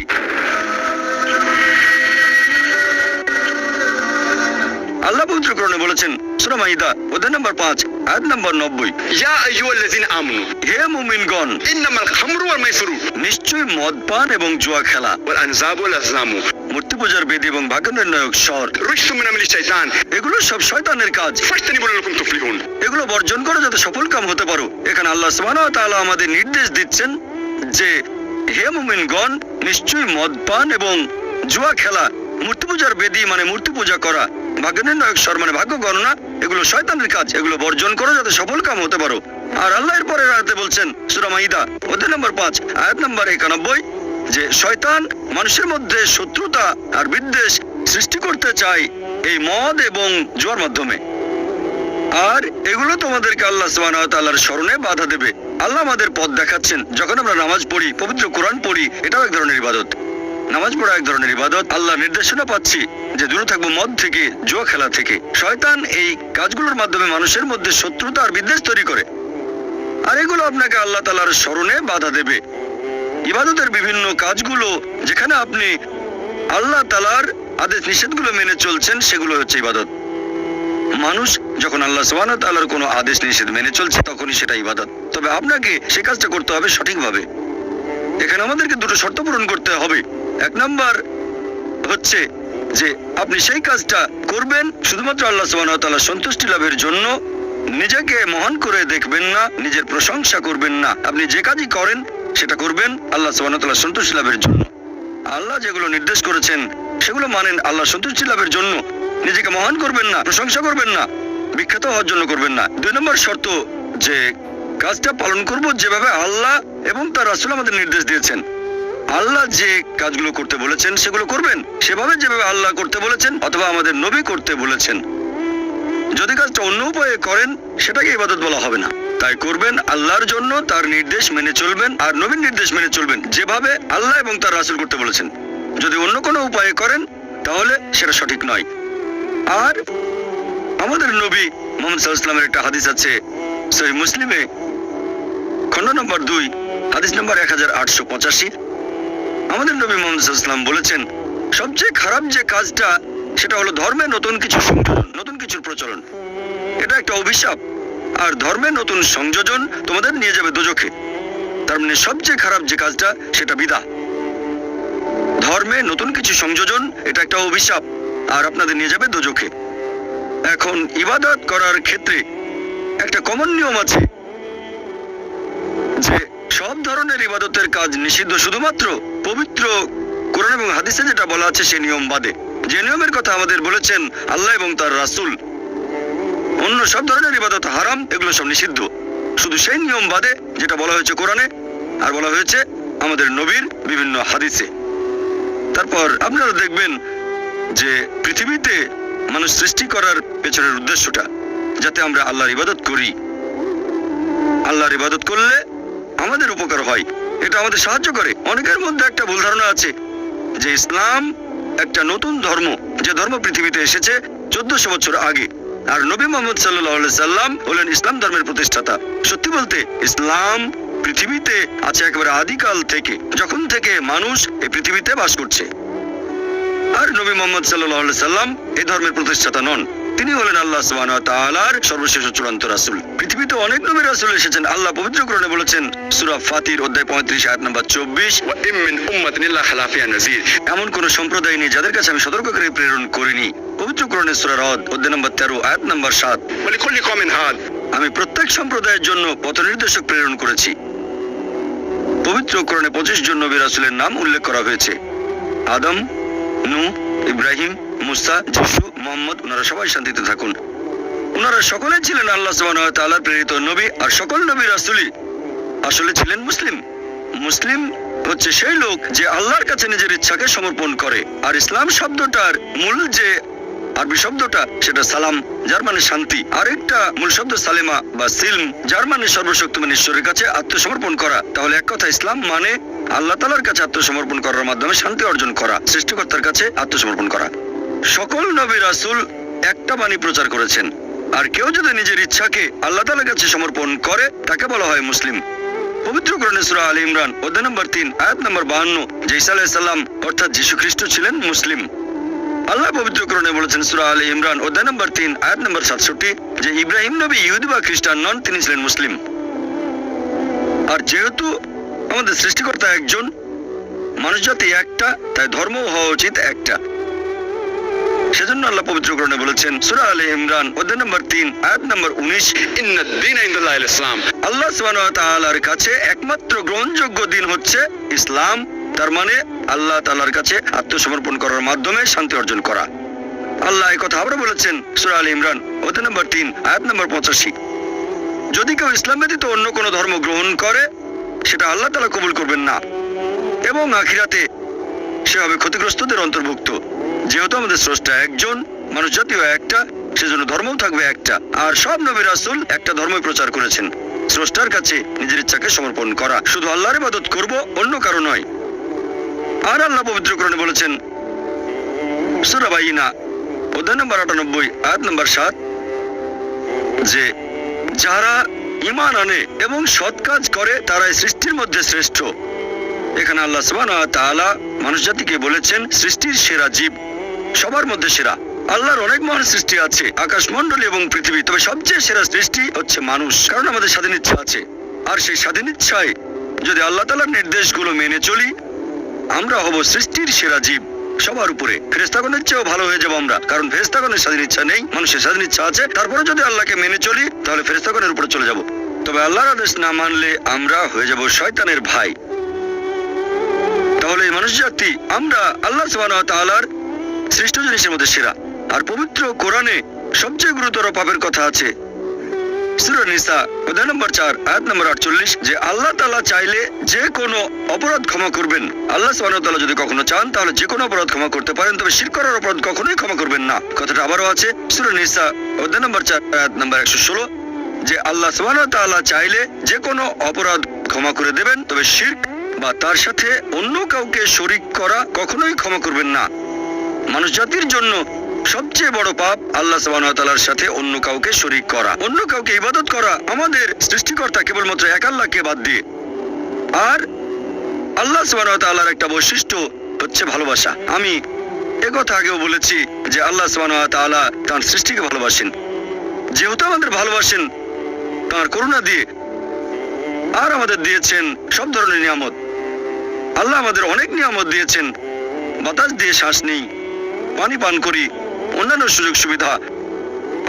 আল্লাহ পবিত্র কোরআনে বলেছেন সূরা মাইদা অধ্যায় নম্বর 5 আয়াত নম্বর 90 ইয়া আইয়ুহাল্লাযিনা আমানু হে মুমিনগণ ইন্নামাল খামরু ওয়াল মাইসিরু নিশ্চয়ই মদ পান এবং জুয়া খেলা, ওয়াল আনযাবু ওয়াল আজলামু মূর্তি পূজার বেদি এবং ভাগ্য নির্ণায়ক স্বর, রিজসুম মিন আমালি শাইতান এগুলো সব শয়তানের কাজ। ফাজতানিবু লাকুম তুফলিহুন এগুলো বর্জন করো যাতে সফল কাম হতে পারো। এখানে আল্লাহ সুবহানাহু ওয়া তাআলা আমাদের নির্দেশ দিচ্ছেন যে হে মুমিনগণ নিশ্চয়ই মদ পান এবং জুয়া খেলা, মূর্তি পূজার বেদি মানে মূর্তি পূজা করা, ভাগ্য নির্ণায়ক স্বর মানে ভাগ্য গণনা, এগুলো শয়তানের কাজ। এগুলো বর্জন করো যাতে সফল কাম হতে পারো। আর আল্লাহ এর পরের আয়াতে বলছেন সূরা মাইদা অধ্যায় নম্বর 5 আয়াত নম্বর 91 যে শয়তান মানুষের মধ্যে শত্রুতা আর বিদ্বেষ সৃষ্টি করতে চায় এই মদ এবং জুয়ার মাধ্যমে। আর এগুলো তোমাদেরকে আল্লাহ সুবহানাহু ওয়া তাআলার স্মরণে বাধা দেবে। আল্লাহ আমাদের পথ দেখাচ্ছেন। যখন আমরা নামাজ পড়ি, পবিত্র কোরআন পড়ি, এটাও এক ধরনের ইবাদত। নামাজ পড়া এক ধরনের ইবাদত। আল্লাহ নির্দেশনা পাচ্ছি যে দূরে থাকবো মদ থেকে, জুয়া খেলা থেকে। শয়তান এই কাজগুলোর মাধ্যমে মানুষের মধ্যে শত্রুতা আর বিদ্বেষ তৈরি করে, আর এগুলো আপনাকে আল্লাহ তাআলার স্মরণে বাধা দেবে। ইবাদতের বিভিন্ন কাজগুলো যেখানে আপনি আল্লাহ তাআলার আদেশ নিষেধগুলো মেনে চলছেন, সেগুলো হচ্ছে ইবাদত। মানুষ যখন আল্লাহ সুবহানাহু ওয়া তাআলার কোনো আদেশ নিষেধ মেনে চলছে, তখনই সেটা ইবাদত। তবে আপনাকে সে কাজটা করতে হবে সঠিকভাবে। এখানে আমাদেরকে দুটো শর্ত পূরণ করতে হবে। এক নাম্বার হচ্ছে যে আপনি সেই কাজটা করবেন শুধুমাত্র আল্লাহ সুবহানাহু ওয়া তাআলার সন্তুষ্টি লাভের জন্য। নিজেকে মহান করে দেখবেন না, নিজের প্রশংসা করবেন না। আপনি যে কাজই করেন সেটা করবেন আল্লাহ সুবহানাহু ওয়া তাআলার সন্তুষ্টি লাভের জন্য। আল্লাহ যেগুলো নির্দেশ করেছেন সেগুলো মানেন আল্লাহ সন্তুষ্টি লাভের জন্য। নিজেকে মহান করবেন না, প্রশংসা করবেন না, বিখ্যাত হওয়ার জন্য করবেন না। 2 নম্বর শর্ত যে কাজটা পালন করব যেভাবে আল্লাহ এবং তার রাসূল আমাদের নির্দেশ দিয়েছেন। আল্লাহ যে কাজগুলো করতে বলেছেন সেগুলো করবেন সেভাবে যেভাবে আল্লাহ করতে বলেছেন অথবা আমাদের নবী করতে বলেছেন। যদি কাজটা অন্য উপায়ে করেন সেটাকে ইবাদত বলা হবে না। তাই করবেন আল্লাহর জন্য, তার নির্দেশ মেনে চলবেন আর নবীর নির্দেশ মেনে চলবেন যেভাবে আল্লাহ এবং তার রাসূল করতে বলেছেন। যদি অন্য কোনো উপায়ে করেন তাহলে সেটা সঠিক নয়। আর আমাদের নবী মুহাম্মদ সাল্লাল্লাহু আলাইহি ওয়াসাল্লামের একটা হাদিস আছে সহিহ মুসলিমে, খণ্ড নম্বর 2, হাদিস নম্বর 1885। আমাদের নবী মুহাম্মদ সাল্লাল্লাহু আলাইহি ওয়াসাল্লাম বলেছেন, সবচেয়ে খারাপ যে কাজটা সেটা হলো ধর্মে নতুন কিছু সংযোজন, নতুন কিছুর প্রচলন। এটা একটা অভিশাপ। আর ধর্মে নতুন সংযোজন তোমাদের নিয়ে যাবে দোজখে। তার মানে সবচেয়ে খারাপ যে কাজটা সেটা বিদআত। ধর্মে নতুন কিছু সংযোজন এটা একটা অভিশাপ আর আপনাদের নিয়ে যাবে দোজখে। এখন ইবাদত করার ক্ষেত্রে একটা কমন নিয়ম আছে যে সব ধরনের ইবাদতের কাজ নিষিদ্ধ শুধুমাত্র পবিত্র কোরআন এবং হাদিসে যেটা বলা আছে সেই নিয়ম বাদে। যে নিয়মের কথা আমাদের বলেছেন আল্লাহ এবং তার রাসূল, অন্য সব ধরনের ইবাদত হারাম, এগুলো সব নিষিদ্ধ, শুধু সেই নিয়ম বাদে যেটা বলা হয়েছে কোরআনে আর বলা হয়েছে আমাদের নবীর বিভিন্ন হাদিসে। তারপর আপনারা দেখবেন যে পৃথিবীতে মানুষ সৃষ্টি করার পেছনের উদ্দেশ্যটা যাতে আমরা আল্লাহর ইবাদত করি। আল্লাহর ইবাদত করলে আমাদের উপকার হয়, এটা আমাদের সাহায্য করে। অনেকের মধ্যে একটা ভুল ধারণা আছে যে ইসলাম একটা নতুন ধর্ম, যে ধর্ম পৃথিবীতে এসেছে 1400 বছর আগে, আর নবী মুহাম্মদ সাল্লাল্লাহু আলাইহি সাল্লাম হলেন ইসলাম ধর্মের প্রতিষ্ঠাতা। সত্যি বলতে ইসলাম পৃথিবীতে আছে একেবারে আদিকাল থেকে, যখন থেকে মানুষ এই পৃথিবীতে বাস করছে। আর নবী মুহাম্মদ সাল্লাল্লাহু আলাইহি সাল্লাম এই ধর্মের প্রতিষ্ঠাতা নন, তিনি হলেন আল্লাহ সুবহানাহু ওয়া তাআলার সর্বশেষ ও চূড়ান্ত রাসূল। পৃথিবীতে অনেক নবী রাসূল এসেছেন। আল্লাহ পবিত্র কোরআনে বলেছেন সূরা ফাতির অধ্যায় 35 আয়াত নম্বর 24, ওয়া ইম মিন উম্মাতিন ইল্লা খালা ফিহা নাযীর। এমন কোন সম্প্রদায় নেই যাদের কাছে আমি সতর্ককারী প্রেরণ করিনি। পবিত্র কোরআনের সূরা রদ অধ্যায় নম্বর 13 আয়াত নম্বর 7, ওয়া লিকুল্লি কওমিন হাদ। আমি প্রত্যেক সম্প্রদায়ের জন্য পথনির্দেশক প্রেরণ করেছি। পবিত্র কোরআনে 25 জন নবী রাসূলের নাম উল্লেখ করা হয়েছে। আদম, নূহ, ইব্রাহিম, মুসা, যিশু, মুহাম্মদ, ওনারা সবাই শান্তিতে থাকুন। ওনারা সকলে ছিলেন আল্লাহ সুবহানাহু ওয়া তাআলার প্রেরিত নবী, আর সকল নবী রাসূলই আসলে ছিলেন মুসলিম। মুসলিম হচ্ছে সেই লোক যে আল্লাহর কাছে নিজের ইচ্ছাকে সমর্পণ করে। আর ইসলাম শব্দটার মূল যে আরবি শব্দটা সেটা সালাম, যার মানে শান্তি। আরেকটা মূল শব্দ সালেমা বা সিলম, যার মানে সর্বশক্তিমান ঈশ্বরের কাছে আত্মসমর্পণ করা। তাহলে এক কথা ইসলাম মানে আল্লাহ তাআলার কাছে আত্মসমর্পণ করার মাধ্যমে শান্তি অর্জন করা, সৃষ্টিকর্তার কাছে আত্মসমর্পণ করা। সকল নবী রাসূল একটা বাণী প্রচার করেছেন, আর কেউ যদি নিজের ইচ্ছাকে আল্লাহ তাআলার কাছে সমর্পণ করে তাকে বলা হয় মুসলিম। পবিত্র কোরআনে সূরা আলে ইমরান অধ্যায় নম্বর 3 আয়াত নম্বর 52 যে ঈসা আলাইহিস সালাম অর্থাৎ যীশু খ্রিস্ট ছিলেন মুসলিম। আল্লাহ পবিত্র কোরআনে বলেছেন সূরা আলে ইমরান অধ্যায় নম্বর 3 আয়াত নম্বর 67 যে ইব্রাহিম নবী ইহুদি বা খ্রিস্টান নন, তিনি ছিলেন মুসলিম। আর যেহেতু আমাদের সৃষ্টিকর্তা একজন, মানুষ জাতি একটা, তাই ধর্ম হওয়া উচিত একটা। সেজন্য আল্লাহ পবিত্র কোরআনে বলেছেন সূরা আলে ইমরান অধ্যায় নম্বর 3 আয়াত নম্বর 19 ইন্নাদ দীনা ইনদাল্লাহিল ইসলাম। আল্লাহ সুবহানাহু ওয়া তাআলার কাছে একমাত্র গ্রহণযোগ্য দিন হচ্ছে ইসলাম। তার মানে আল্লাহ তাআলার কাছে আত্মসমর্পণ করার মাধ্যমে শান্তি অর্জন করা। আল্লাহ এই কথা আবার বলেছেন সূরা আলে ইমরান অধ্যায় নম্বর 3 আয়াত নম্বর 85 যদি কেউ ইসলাম ব্যতীত অন্য কোনো ধর্ম গ্রহণ করে সেটা আল্লাহ তাআলা কবুল করবেন না এবং আখিরাতে সে হবে ক্ষতিগ্রস্তদের অন্তর্ভুক্ত। যেহেতু আমাদের স্রষ্টা একজন, মানুষ জাতীয় একটা, সেজন্য ধর্মও থাকবে একটা। আর সব নবী রাসূল একটা ধর্মই প্রচার করেছেন, স্রষ্টার কাছে নিজের ইচ্ছাকে সমর্পণ করা। শুধু আল্লাহর ইবাদত করব, অন্য কারো নয়। আর আল্লাহ পবিত্র কোরআনে বলেছেন সূরা বাইনা অধ্যায় নম্বর 98 আয়াত নম্বর 7 যে যারা ঈমান আনে এবং সৎ কাজ করে তারাই সৃষ্টির মধ্যে শ্রেষ্ঠ। এখানে আল্লাহ সুবহানাহু ওয়া তাআলা মানুষ জাতিকে বলেছেন সৃষ্টির সেরা জীব, সবার মধ্যে সেরা। আল্লাহর অনেক মহান সৃষ্টি আছে, আকাশমণ্ডলী এবং পৃথিবী, তবে সবচেয়ে সেরা সৃষ্টি হচ্ছে মানুষ, কারণ আমাদের স্বাধীন ইচ্ছা আছে। আর সেই স্বাধীন ইচ্ছায় যদি আল্লাহ তাআলার নির্দেশগুলো মেনে চলি, আমরা হব সৃষ্টির সেরা জীব সবার উপরে। ফেরেশতাগণের চেয়েও ভালো হয়ে যাবো আমরা, কারণ ফেরেশতাগণের স্বাধীন ইচ্ছা নেই, মানুষের স্বাধীন ইচ্ছা আছে। তারপরে যদি আল্লাহকে মেনে চলি তাহলে ফেরেশতাগণের উপরে চলে যাব। তবে আল্লাহর আদেশ না মানলে আমরা হয়ে যাব শয়তানের ভাই। তাহলে এই মানুষ জাতি আমরা আল্লাহ সুবহানাহু ওয়া তাআলার সৃষ্ট জিনিসের মধ্যে সেরা। আর পবিত্র কোরআনে সবচেয়ে গুরুতর পাপের কথা আছে সূরা নিসা অধ্যায় নম্বর 4 আয়াত নম্বর 48 যে আল্লাহ তাআলা চাইলে যে কোনো অপরাধ ক্ষমা করবেন। আল্লাহ সুবহানাহু ওয়া তাআলা যদি কখনো চান তাহলে যে কোনো অপরাধ ক্ষমা করতে পারেন, তবে শিরক করার অপরাধ কখনোই ক্ষমা করবেন না। কথাটা আবারও আছে সূরা নিসা অধ্যায় নম্বর 4 আয়াত নম্বর 116 যে আল্লাহ সুবহানাহু ওয়া তাআলা চাইলে যে কোনো অপরাধ ক্ষমা করে দেবেন, তবে শিরক বা তার সাথে অন্য কাউকে শরীক করা কখনোই ক্ষমা করবেন না। মানুষ জাতির জন্য সবচেয়ে বড় পাপ আল্লাহ সুবহানাহু ওয়া তাআলার সাথে অন্য কাউকে শরীক করা, অন্য কাউকে ইবাদত করা আমাদের সৃষ্টিকর্তা কেবলমাত্র এক আল্লাহকে বাদ দিয়ে। আর আল্লাহ সুবহানাহু ওয়া তাআলার একটা বৈশিষ্ট্য হচ্ছে ভালোবাসা। আমি একথা আগেও বলেছি যে আল্লাহ সুবহানাহু ওয়া তাআলা তার সৃষ্টিকে ভালোবাসেন, যেহেতু আমাদের ভালোবাসেন তার করুণা দিয়ে, আর আমাদের দিয়েছেন সব ধরনের নিয়ামত। আল্লাহ আমাদের অনেক নিয়ামত দিয়েছেন, বাতাস দিয়ে শ্বাস নিই, পানি পান করি, অন্যান্য সুযোগ সুবিধা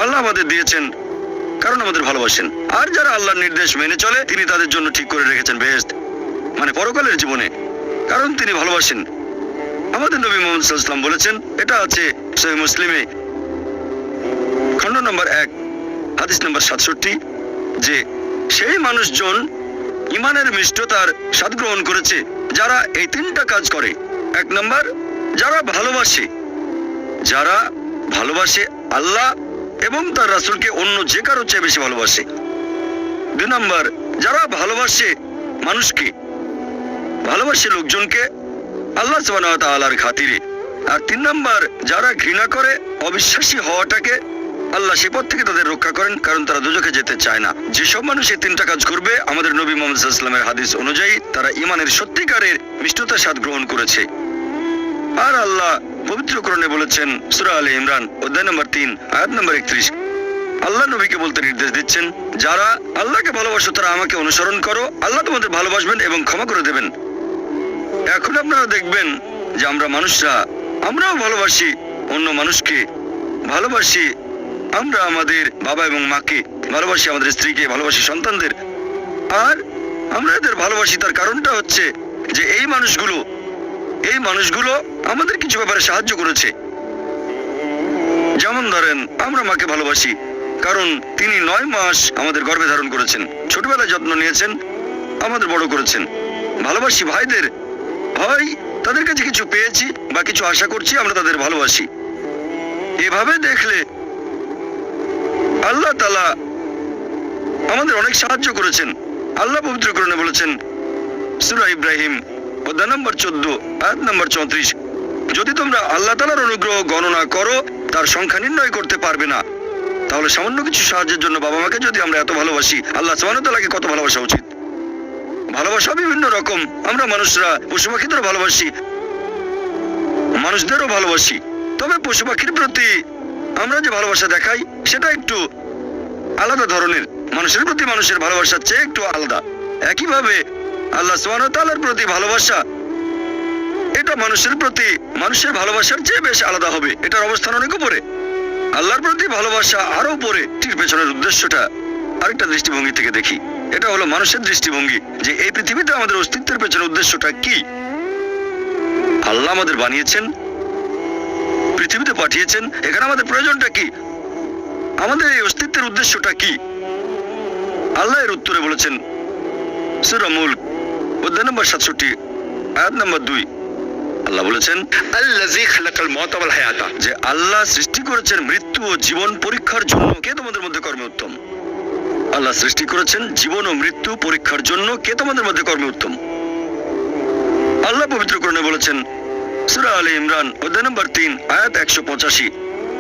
আল্লাহ আমাদের দিয়েছেন কারণ আমাদের ভালোবাসেন। আর যারা আল্লাহর নির্দেশ মেনে চলে তিনি তাদের জন্য ঠিক করে রেখেছেন বেহেশত, মানে পরকালের জীবনে, কারণ তিনি ভালোবাসেন। আমাদের নবী মুহাম্মদ সাল্লাল্লাহু আলাইহি ওয়াসাল্লাম বলেছেন, এটা আছে সহিহ মুসলিমে খণ্ড নম্বর 1 হাদিস নম্বর 67 যে সেই মানুষজন ঈমানের মিষ্টতার স্বাদ গ্রহণ করেছে যারা এই 3টা কাজ করে। 1 নম্বর যারা ভালোবাসে আল্লাহ এবং তার রাসূলকে অন্য যে কারো চেয়ে বেশি ভালোবাসে। 2 নম্বর যারা ভালোবাসে মানুষকে, ভালোবাসে লোকজনকে আল্লাহ সুবহানাহু ওয়া তাআলার খাতিরে। আর 3 নম্বর যারা ঘৃণা করে অবিশ্বাসী হওয়াটাকে, আল্লাহ সে পথ থেকে তাদের রক্ষা করেন, কারণ তারা দোজখে যেতে চায় না। যেসব মানুষ এই 3টা কাজ করবে আমাদের নবী মুহাম্মদ সাল্লাল্লাহু আলাইহি ওয়াসাল্লামের হাদিস অনুযায়ী তারা ঈমানের সত্যিকারের মিষ্টতার স্বাদ গ্রহণ করেছে। আর আল্লাহ পবিত্র কোরআনে বলেছেন সূরা আলে ইমরান অধ্যায় নম্বর 3 আয়াত নম্বর 31 আল্লাহ নবীকে বলতে নির্দেশ দিচ্ছেন, যারা আল্লাহকে ভালোবাসো তারা আমাকে অনুসরণ করো, আল্লাহ তোমাদের ভালোবাসবেন এবং ক্ষমা করে দেবেন। এখন আপনারা দেখবেন যে আমরা মানুষরা আমরাও ভালোবাসি অন্য মানুষকে, ভালোবাসি আমরা আমাদের বাবা এবং মাকে, ভালোবাসি আমাদের স্ত্রীকে, ভালোবাসি সন্তানদের। আর আমরা এদের ভালোবাসি তার কারণটা হচ্ছে যে এই মানুষগুলো আমাদের কিছু ব্যাপারে সাহায্য করেছে। যেমন ধরেন আমরা মাকে ভালোবাসি কারণ তিনি 9 মাস আমাদের গর্ভে ধারণ করেছেন, ছোটবেলায় যত্ন নিয়েছেন, আমাদের বড় করেছেন। ভালোবাসি ভাইদের, হয় তাদের কাছে কিছু পেয়েছি বা কিছু আশা করছি, আমরা তাদের ভালোবাসি। এভাবে দেখলে আল্লাহ তাআলা আমাদের অনেক সাহায্য করেছেন। আল্লাহ পবিত্র কোরআনে বলেছেন সূরা ইব্রাহিম অধ্যায় নম্বর 14 আয়াত নম্বর 34 যদি তোমরা আল্লাহ তাআলার অনুগ্রহ গণনা করো তার সংখ্যা নির্ণয় করতে পারবে না। তাহলে সামান্য কিছু সাহায্যের জন্য বাবা মাকে যদি আমরা এত ভালোবাসি, আল্লাহ সুবহানাহু ওয়া তাআলাকে কত ভালোবাসা উচিত। ভালোবাসা বিভিন্ন রকম, আমরা মানুষরা পশু পাখিদেরও ভালোবাসি, মানুষদেরও ভালোবাসি। তবে পশু পাখির প্রতি আমরা যে ভালোবাসা দেখাই সেটা একটু আলাদা ধরনের, মানুষের প্রতি মানুষের ভালোবাসার চেয়ে একটু আলাদা। একইভাবে আল্লাহ সুবহানাহু ওয়া তাআলার প্রতি ভালোবাসা, এটা মানুষের প্রতি মানুষের ভালোবাসার চেয়ে বেশ আলাদা হবে, এটার অবস্থান অনেক উপরে। আল্লাহর প্রতি ভালোবাসা আরো উপরে। এর পেছনের উদ্দেশ্যটা আরেকটা দৃষ্টিভঙ্গি থেকে দেখি, এটা হলো মানুষের দৃষ্টিভঙ্গি যে এই পৃথিবীতে আমাদের অস্তিত্বের পেছনের উদ্দেশ্যটা কি। আল্লাহ আমাদের বানিয়েছেন, পৃথিবীতে পাঠিয়েছেন, এখানে আমাদের প্রয়োজনটা কি, আমাদের এই অস্তিত্বের উদ্দেশ্যটা কি। আল্লাহ এর উত্তরে বলেছেন সূরা মুলক অধ্যায় নম্বর 67 আয়াত নম্বর 2 আল্লাহ বলেছেন আল্লাযী খালাকাল মাউতা ওয়াল হায়াতা যে আল্লাহ সৃষ্টি করেছেন মৃত্যু ও জীবন পরীক্ষার জন্য। কে তোমাদের মধ্যে কর্মে উত্তম? আল্লাহ সৃষ্টি করেছেন জীবন ও মৃত্যু পরীক্ষার জন্য। কে তোমাদের মধ্যে কর্মে উত্তম? আল্লাহ পবিত্র কোরআনে বলেছেন, সূরা আলে ইমরান অধ্যায় নম্বর 3 আয়াত 185,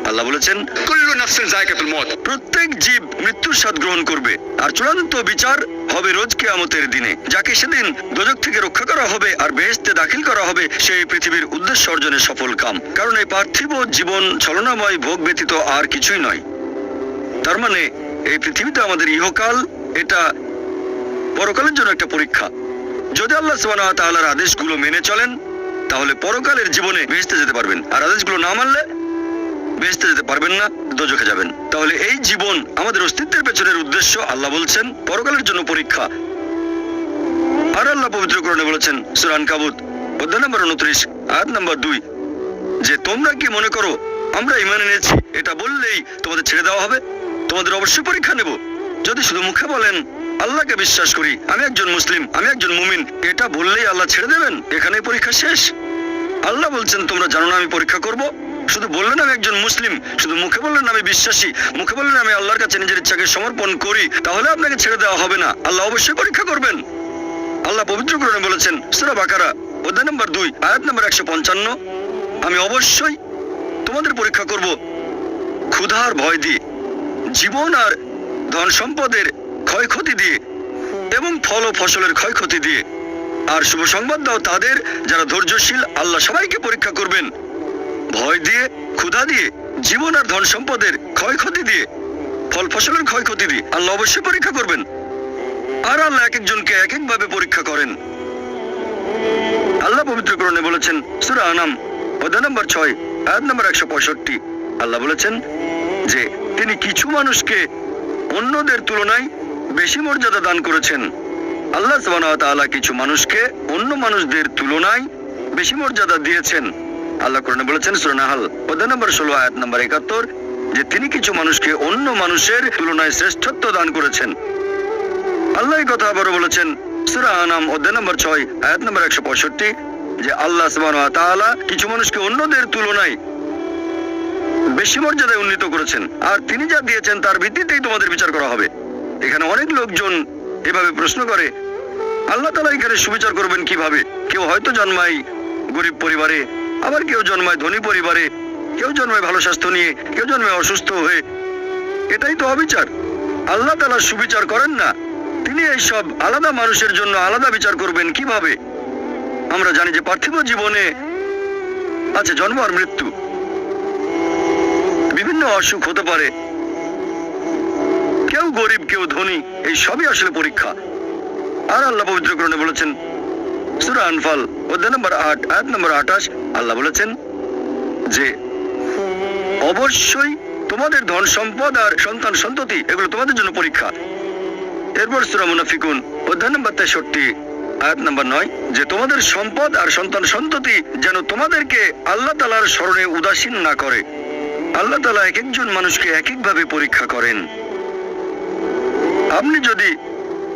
আল্লাহ বলেছেন, कुल्लु नफ्सिन जायकातुल मौत। প্রত্যেক জীব মৃত্যুর স্বাদ গ্রহণ করবে, আর চূড়ান্ত বিচার হবে রোজ কিয়ামতের দিনে। যাকে সেদিন দোজখ থেকে রক্ষা করা হবে আর বেহেশতে দাখিল করা হবে, সেই পৃথিবীর উদ্দেশ্য অর্জনের সফল কাম। কারণ এই পার্থিব জীবন ছলনাময় ভোগ ব্যতীত আর কিছুই নয়। তার মানে এই পৃথিবীতে আমাদের ইহকাল, এটা পরকালের জন্য একটা পরীক্ষা। যদি আল্লাহ সুবহানাহু ওয়া তাআলার আদেশগুলো মেনে চলেন, তাহলে পরকালের জীবনে বেহেশতে যেতে পারবেন, আর আদেশগুলো না মানলে বেহেশতে যেতে পারবেন না, দোজখে যাবেন। তাহলে এই জীবন আমাদের অস্তিত্বের পেছনের উদ্দেশ্য, আল্লাহ বলছেন, পরকালের জন্য পরীক্ষা। আর আল্লাহ পবিত্র কোরআনে বলেছেন সূরা আনকাবুত অধ্যায় নম্বর 29 আয়াত নম্বর 2, যে তোমরা কি মনে করো আমরা ঈমান এনেছি এটা বললেই তোমাদের ছেড়ে দেওয়া হবে? তোমাদের অবশ্যই পরীক্ষা নেব। যদি শুধু মুখে বলেন আল্লাহকে বিশ্বাস করি, আমি একজন মুসলিম, আমি একজন মুমিন, এটা বললেই আল্লাহ ছেড়ে দেবেন? এখানেই পরীক্ষা শেষ? আল্লাহ বলছেন, তোমরা জানো না আমি পরীক্ষা করব? শুধু বললেন আমি একজন মুসলিম, শুধু মুখে বললেন আমি বিশ্বাসী, মুখে বললেন আমি আল্লাহর কাছে নিজের ইচ্ছাকে সমর্পণ করি, তাহলে আপনাকে ছেড়ে দেওয়া হবে না? আল্লাহ অবশ্যই পরীক্ষা করবেন। আল্লাহ পবিত্র কোরআনে বলেছেন সূরা বাকারা অধ্যায় নম্বর 2 আয়াত নম্বর 155, আমি অবশ্যই তোমাদের পরীক্ষা করব ক্ষুধার ভয় দিয়ে, জীবন আর ধন সম্পদের ক্ষয়ক্ষতি দিয়ে, এবং ফল ও ফসলের ক্ষয়ক্ষতি দিয়ে। আর শুভ সংবাদ দাও তাদের যারা ধৈর্যশীল, আল্লাহ সবাইকে পরীক্ষা করবেন ভয় দিয়ে, ক্ষুধা দিয়ে, জীবন আর ধন সম্পদের ক্ষয়ক্ষতি দিয়ে, ফল ফসলের ক্ষয়ক্ষতি দিয়ে। আল্লাহ অবশ্যই পরীক্ষা করবেন। আর আল্লাহ এক একজনকে এক একভাবে পরীক্ষা করেন। আল্লাহ পবিত্র কোরআনে বলেছেন সূরা আনাম অধ্যায় নম্বর 6 আয়াত নম্বর 165, আল্লাহ বলেছেন যে তিনি কিছু মানুষকে অন্যদের তুলনায় বেশি মর্যাদা দান করেছেন। আল্লাহ সুবহানাহু ওয়া তাআলা কিছু মানুষকে অন্য মানুষদের তুলনায় বেশি মর্যাদা দিয়েছেন। আল্লাহ কোরআনে বলেছেন সূরা নাহল অধ্যায় নম্বর 16 আয়াত নম্বর 71, যে তিনি কিছু মানুষকে অন্য মানুষের তুলনায় শ্রেষ্ঠত্ব দান করেছেন। আল্লাহ এই কথা আবারও বলেছেন সূরা আনাম অধ্যায় নম্বর 6 আয়াত নম্বর 165, যে আল্লাহ সুবহানাহু ওয়া তাআলা কিছু মানুষকে অন্যদের তুলনায় বেশি মর্যাদায় উন্নীত করেছেন, আর তিনি যা দিয়েছেন তার ভিত্তিতেই তোমাদের বিচার করা হবে। এখানে অনেক লোকজন এভাবে প্রশ্ন করে, আল্লাহ তাআলা এখানে সুবিচার করবেন কিভাবে? কেউ হয়তো জন্মায় গরিব পরিবারে, আবার কেউ জন্মায় ধনী পরিবারে, কেউ জন্মায় ভালো স্বাস্থ্য নিয়ে, কেউ জন্মায় অসুস্থ হয়ে। এটাই তো অবিচার। আল্লাহ তাআলা সুবিচার করেন না। তিনি এইসব আলাদা মানুষের জন্য আলাদা বিচার করবেন কিভাবে? আমরা জানি যে পার্থিব জীবনে আছে জন্ম আর মৃত্যু, বিভিন্ন অসুখ হতে পারে, কেউ গরিব কেউ ধনী, এই সবই আসলে পরীক্ষা। আর আল্লাহ পবিত্র কোরআনে বলেছেন সূরা আনফাল অধ্যায় নম্বর 8 আয়াত নম্বর 28, আল্লাহ বলেছেন যে অবশ্যই তোমাদের ধন সম্পদ আর সন্তান সন্ততি এগুলো তোমাদের জন্য পরীক্ষা। এরপর সূরা মুনাফিকুন অধ্যায় নম্বর 63 আয়াত নম্বর 9, যে তোমাদের সম্পদ আর সন্তান সন্ততি যেন তোমাদেরকে আল্লাহ তাআলার স্মরণে উদাসীন না করে। আল্লাহ তাআলা এক একজন মানুষকে এক একভাবে পরীক্ষা করেন। আপনি যদি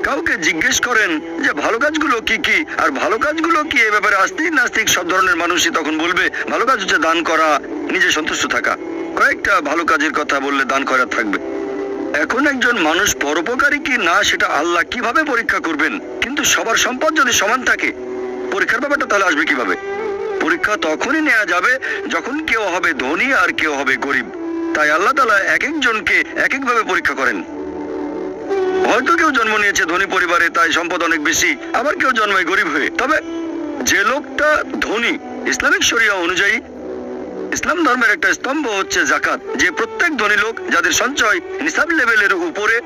কাউকে জিজ্ঞেস করেন যে ভালো কাজগুলো কি কি আর ভালো কাজগুলো কি, এ ব্যাপারে আস্তিক নাস্তিক সব ধরনের মানুষই তখন বলবে ভালো কাজ হচ্ছে দান করা, নিজে সন্তুষ্ট থাকা। কয়েকটা ভালো কাজের কথা বললে দান করা থাকবে। এখন একজন মানুষ পরোপকারী কি না সেটা আল্লাহ কিভাবে পরীক্ষা করবেন? কিন্তু সবার সম্পদ যদি সমান থাকে, পরীক্ষার ব্যাপারটা তাহলে আসবে কিভাবে? পরীক্ষা তখনই নেওয়া যাবে যখন কেউ হবে ধনী আর কেউ হবে গরিব। তাই আল্লাহ তাআলা এক একজনকে এক একভাবে পরীক্ষা করেন। হয়তো কেউ জন্ম নিয়েছে ধনী পরিবারে, তাই সম্পদ অনেক বেশি, আবার কেউ জন্মায় গরিব হয়ে। তবে যে লোকটা ধনী, ইসলামিক শরিয়া অনুযায়ী ইসলাম ধর্মের একটা স্তম্ভ হচ্ছে যাকাত, যে প্রত্যেক ধনী লোক যাদের সঞ্চয় নিসাব লেভেলের উপরে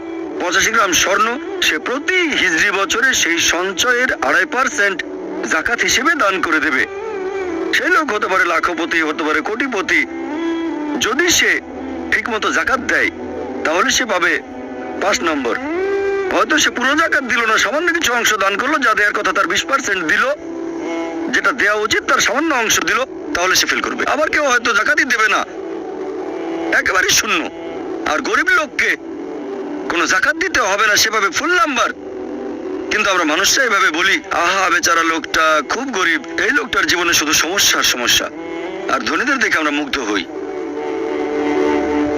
85 গ্রাম স্বর্ণ, সে প্রতি হিজরি বছরে সেই সঞ্চয়ের 2.5% যাকাত হিসেবে দান করে দেবে। সেই লোক হতে পারে লাখপতি, হতে পারে কোটিপতি। যদি সে ঠিকমতো যাকাত দেয় তাহলে সে পাবে 5 নম্বর। হয়তো সে পুরো যাকাত দিল না, সামান্য কিছু অংশ দান করলো, যা দেওয়ার কথা তার 20% দিল, যেটা দেওয়া উচিত তার সামান্য অংশ দিল, তাহলে সে ফেল করবে। আবার কেউ হয়তো যাকাতই দেবে না, একেবারে শূন্য। আর গরিব লোককে কোনো যাকাত দিতে হবে না, সেভাবে ফুল নাম্বার। কিন্তু আমরা মানুষরা এভাবে বলি, আহা বেচারা লোকটা খুব গরিব, এই লোকটার জীবনে শুধু সমস্যার সমস্যা। আর ধনীদের দেখে আমরা মুগ্ধ হই।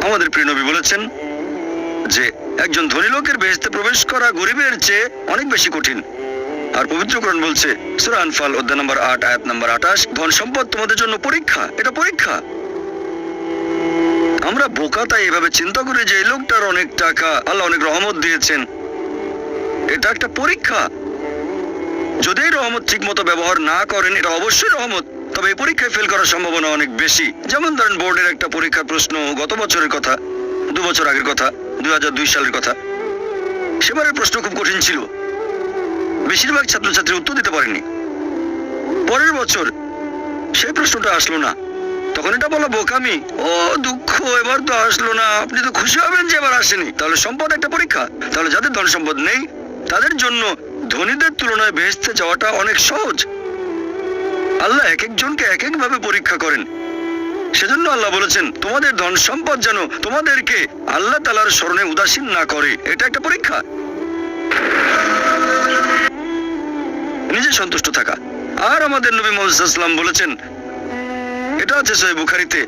আমাদের প্রিয় নবী বলেছেন যে একজন ধনী লোকের বেহেশতে প্রবেশ করা গরিবের চেয়ে অনেক বেশি কঠিন। আর পবিত্র কোরআন বলছে সূরা আনফাল অধ্যায় নম্বর 8 আয়াত নম্বর 28, ধন সম্পদ তোমাদের জন্য পরীক্ষা, এটা পরীক্ষা। আমরা বোকা তাই এভাবে চিন্তা করি যে এই লোকটার অনেক টাকা, আল্লাহ অনেক রহমত দিয়েছেন, এটা একটা পরীক্ষা। যদি এই রহমত ঠিক মতো ব্যবহার না করেন, এটা অবশ্যই রহমত, তবে এই পরীক্ষায় ফেল করার সম্ভাবনা অনেক বেশি। যেমন ধরেন বোর্ডের একটা পরীক্ষার প্রশ্ন গত বছরের কথা, 2 বছর আগের কথা, 2002 সালের কথা। সেবারের প্রশ্ন খুব কঠিন ছিল, বেশিরভাগ ছাত্রছাত্রী উত্তর দিতে পারেনি। পরের বছর সেই প্রশ্নটা আসলো না, তখন এটা বলা বোকামি, ও দুঃখ, এবার তো আসলো না, আপনি তো খুশি হবেন যে এবার আসেনি। তাহলে সম্পদ একটা পরীক্ষা। তাহলে যাদের ধন সম্পদ নেই তাদের জন্য ধনীদের তুলনায় বেহেশতে যাওয়াটা অনেক সহজ। আল্লাহ এক একজনকে এক এক ভাবে পরীক্ষা করেন। সেজন্য আল্লাহ বলেছেন তোমাদের ধন সম্পদ যেন তোমাদেরকে আল্লাহ তাআলার স্মরণে উদাসীন না করে, এটা একটা পরীক্ষা। নিজে সন্তুষ্ট থাকা। আর আমাদের নবী মুহাম্মদ সাল্লাল্লাহু আলাইহি ওয়াসাল্লাম বলেছেন, এটা আছে সহিহ বুখারীতে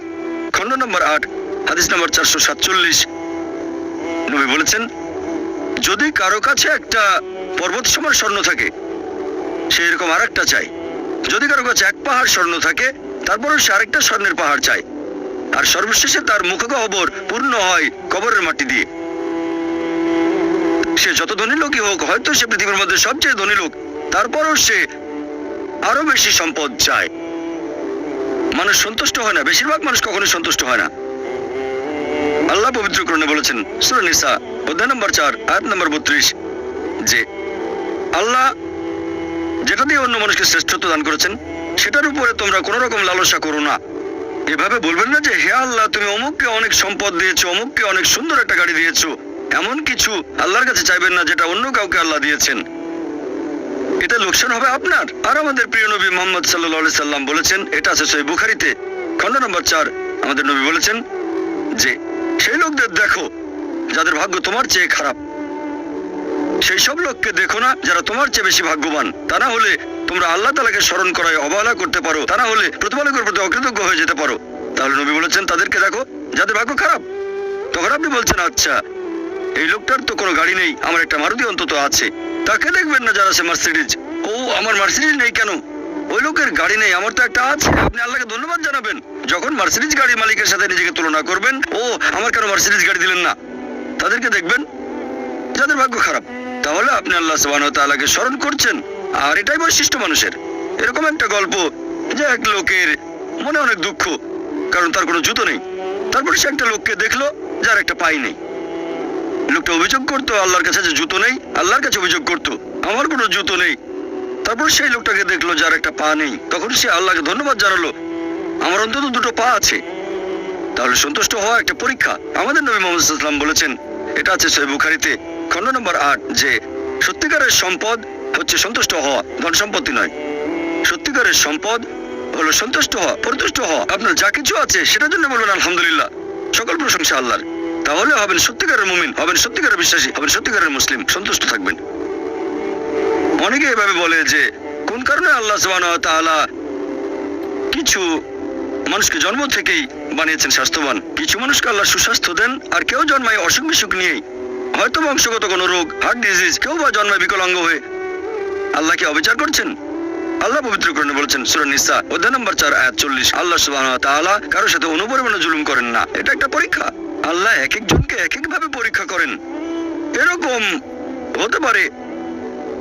খণ্ড নম্বর 8 হাদিস নম্বর 447, নবী বলেছেন যদি কারো কাছে একটা পর্বত সমান স্বর্ণ থাকে সে এরকম আরেকটা চাই, যদি কারো কাছে এক পাহাড় স্বর্ণ থাকে তারপরেও সে আরেকটা স্বর্ণের পাহাড় চায়, আর সর্বশেষে তার মুখগহ্বর পূর্ণ হয় কবরের মাটি দিয়ে। সে যত ধনী লোকই হোক, হয়তো সে পৃথিবীর মধ্যে সবচেয়ে ধনী লোক, তারপরও সে আরো বেশি সম্পদ চায়। মানুষ সন্তুষ্ট হয় না, বেশিরভাগ মানুষ কখনোই সন্তুষ্ট হয় না। আল্লাহ পবিত্র কোরআনে বলেছেন সূরা নিসা অধ্যায় নম্বর 4 আয়াত নম্বর 32 যে আল্লাহ যেটা দিয়ে অন্য মানুষকে শ্রেষ্ঠত্ব দান করেছেন সেটার উপরে তোমরা কোনো রকম লালসা করো না। এভাবে বলবেন না যে হে আল্লাহ তুমি অমুককে অনেক সম্পদ দিয়েছো, অমুককে অনেক সুন্দর একটা গাড়ি দিয়েছো, এমন কিছু আল্লাহর কাছে চাইবেন না যেটা অন্য কাউকে আল্লাহ দিয়েছেন, এটা লোকসান হবে আপনার। আর আমাদের প্রিয় নবী মুহাম্মদ সাল্লাল্লাহু আলাইহি সাল্লাম বলেছেন, এটা আছে সহিহ বুখারীতে খণ্ড নম্বর 4, আমাদের নবী বলেছেন যে সেই লোকদের দেখো যাদের ভাগ্য তোমার চেয়ে খারাপ, সেই সব লোককে দেখো না যারা তোমার চেয়ে বেশি ভাগ্যবান। তা না হলে তোমরা আল্লাহ তাআলাকে স্মরণ করায় অবহেলা করতে পারো, তা না হলে প্রতিপালকের প্রতি অকৃতজ্ঞ হয়ে যেতে পারো। তাহলে নবী বলেছেন তাদেরকে দেখো যাদের ভাগ্য খারাপ। তখন আপনি বলছেন আচ্ছা এই লোকটার তো কোনো গাড়ি নেই, আমার একটা মারুতি অন্তত আছে। তাকে দেখবেন না যারা আছে মার্সিডিজ, ও আমার মার্সিডিজ নেই কেন, ওই লোকের গাড়ি নেই, আমার তো একটা আছে। আপনি আল্লাহকে ধন্যবাদ জানাবেন। যখন মার্সিডিজ গাড়ির মালিকের সাথে নিজেকে তুলনা করবেন, ও আমার কেন মার্সিডিজ গাড়ি দিলেন না, তাদেরকে দেখবেন যাদের ভাগ্য খারাপ। তাহলে আপনি আল্লাহ সুবহানাহু ওয়া তাআলাকে স্মরণ করছেন। আর এটাই বৈশিষ্ট্য মানুষের। এরকম একটা গল্প যে এক লোকের মনে অনেক দুঃখ, কারণ তার কোনো জুতো নেই। তারপরে সে একটা লোককে দেখলো যার একটা পাই নেই। লোকটা অভিযোগ করতো আল্লাহর কাছে যে জুতো নেই, আল্লাহর কাছে অভিযোগ করতো আমার কোনো জুতো নেই। তারপর সেই লোকটাকে দেখলো যার একটা পা নেই, তখন সে আল্লাহকে ধন্যবাদ জানালো আমার অন্তত 2টো পা আছে। তাহলে সন্তুষ্ট হওয়া একটা পরীক্ষা। আমাদের নবী মুহাম্মদ সাল্লাল্লাহু আলাইহি ওয়াসাল্লাম বলেছেন, এটা আছে সহিহ বুখারীতে খণ্ড নম্বর 8 যে সত্যিকারের সম্পদ হচ্ছে সন্তুষ্ট হওয়া, ধন সম্পত্তি নয়। সত্যিকারের সম্পদ হলো সন্তুষ্ট হওয়া, পরিতুষ্ট হওয়া। আপনার যা কিছু আছে সেটার জন্য বলবেন আলহামদুলিল্লাহ, সকল প্রশংসা আল্লাহর। তাহলে হবেন সত্যিকারের মুমিন, হবেন সত্যিকারের বিশ্বাসী, হবেন সত্যিকারের মুসলিম, সন্তুষ্ট থাকবেন। অনেকে এভাবে বলে যে কোন কারণে আল্লাহ সুবহানাহু ওয়া তাআলা কিছু মানুষকে জন্ম থেকেই বানিয়েছেন স্বাস্থ্যবান, কিছু মানুষকে আল্লাহ সুস্বাস্থ্য দেন, আর কেউ জন্মায় অসুখ বিসুখ নিয়েই, হয়তো বংশগত কোনো রোগ, হার্ট ডিজিজ, কেউ বা জন্মায় বিকলাঙ্গ হয়ে। আল্লাহ কি অবিচার করছেন? আল্লাহ পবিত্র কোরআনে বলেছেন সূরা নিসা অধ্যায় নম্বর 4 আয়াত 40, আল্লাহ সুবহানাহু ওয়া তাআলা কারোর সাথে অনুপরিমাণে জুলুম করেন না। এটা একটা পরীক্ষা। আল্লাহ এক একজনকে এক এক ভাবে পরীক্ষা করেন। এরকম হতে পারে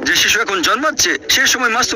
যে শিশু এখন জন্মাচ্ছে, সেই সময় মাসুম